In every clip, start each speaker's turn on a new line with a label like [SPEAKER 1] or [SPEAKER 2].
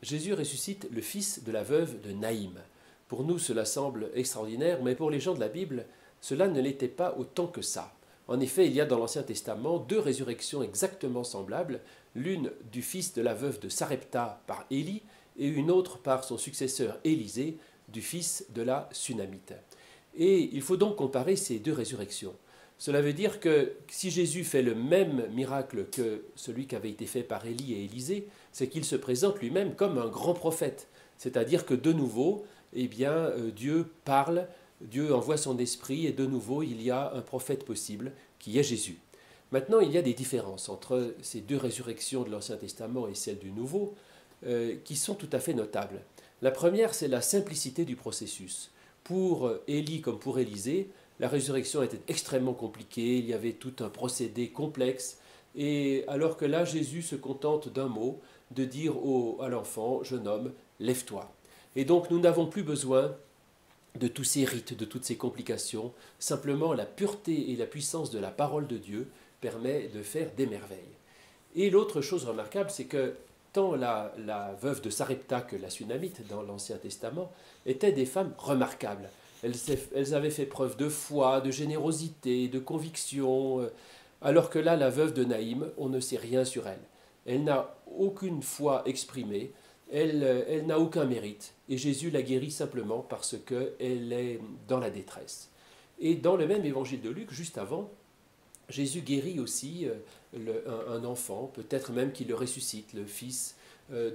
[SPEAKER 1] Jésus ressuscite le fils de la veuve de Naïm. Pour nous, cela semble extraordinaire, mais pour les gens de la Bible, cela ne l'était pas autant que ça. En effet, il y a dans l'Ancien Testament deux résurrections exactement semblables, l'une du fils de la veuve de Sarepta par Élie et une autre par son successeur Élisée, du fils de la Sunamite. Et il faut donc comparer ces deux résurrections. Cela veut dire que si Jésus fait le même miracle que celui qui avait été fait par Élie et Élisée, c'est qu'il se présente lui-même comme un grand prophète. C'est-à-dire que de nouveau, Dieu parle, Dieu envoie son esprit et de nouveau il y a un prophète possible qui est Jésus. Maintenant, il y a des différences entre ces deux résurrections de l'Ancien Testament et celle du Nouveau qui sont tout à fait notables. La première, c'est la simplicité du processus. Pour Élie comme pour Élisée, la résurrection était extrêmement compliquée, il y avait tout un procédé complexe, et alors que là, Jésus se contente d'un mot, de dire à l'enfant, jeune homme, lève-toi. Et donc nous n'avons plus besoin de tous ces rites, de toutes ces complications, simplement la pureté et la puissance de la parole de Dieu permet de faire des merveilles. Et l'autre chose remarquable, c'est que tant la veuve de Sarepta que la Sunamite dans l'Ancien Testament étaient des femmes remarquables. Elles avaient fait preuve de foi, de générosité, de conviction, alors que là, la veuve de Naïm, on ne sait rien sur elle. Elle n'a aucune foi exprimée, elle n'a aucun mérite, et Jésus la guérit simplement parce qu'elle est dans la détresse. Et dans le même évangile de Luc, juste avant, Jésus guérit aussi un enfant, peut-être même qu'il le ressuscite, le fils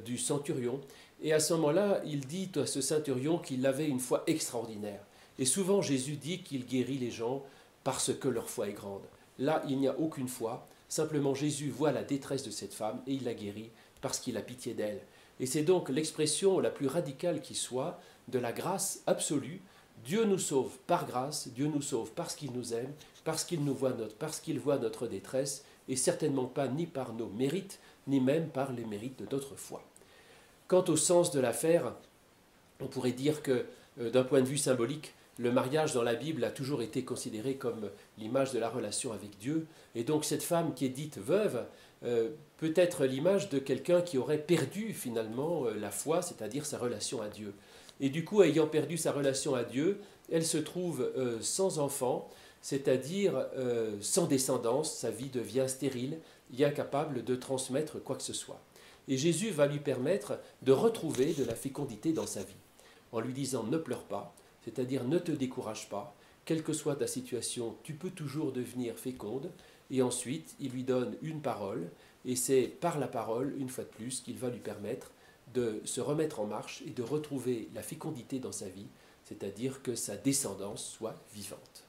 [SPEAKER 1] du centurion. Et à ce moment-là, il dit à ce centurion qu'il avait une foi extraordinaire. Et souvent, Jésus dit qu'il guérit les gens parce que leur foi est grande. Là, il n'y a aucune foi. Simplement, Jésus voit la détresse de cette femme et il la guérit parce qu'il a pitié d'elle. Et c'est donc l'expression la plus radicale qui soit de la grâce absolue. Dieu nous sauve par grâce, Dieu nous sauve parce qu'il nous aime, parce qu'il voit notre détresse, et certainement pas ni par nos mérites, ni même par les mérites de notre foi. Quant au sens de l'affaire, on pourrait dire que, d'un point de vue symbolique, le mariage dans la Bible a toujours été considéré comme l'image de la relation avec Dieu, et donc cette femme qui est dite veuve peut être l'image de quelqu'un qui aurait perdu finalement la foi, c'est-à-dire sa relation à Dieu. Et du coup, ayant perdu sa relation à Dieu, elle se trouve sans enfant, c'est-à-dire sans descendance, sa vie devient stérile, incapable de transmettre quoi que ce soit. Et Jésus va lui permettre de retrouver de la fécondité dans sa vie, en lui disant ne pleure pas, c'est-à-dire ne te décourage pas, quelle que soit ta situation, tu peux toujours devenir féconde, et ensuite il lui donne une parole, et c'est par la parole, une fois de plus, qu'il va lui permettre de se remettre en marche et de retrouver la fécondité dans sa vie, c'est-à-dire que sa descendance soit vivante.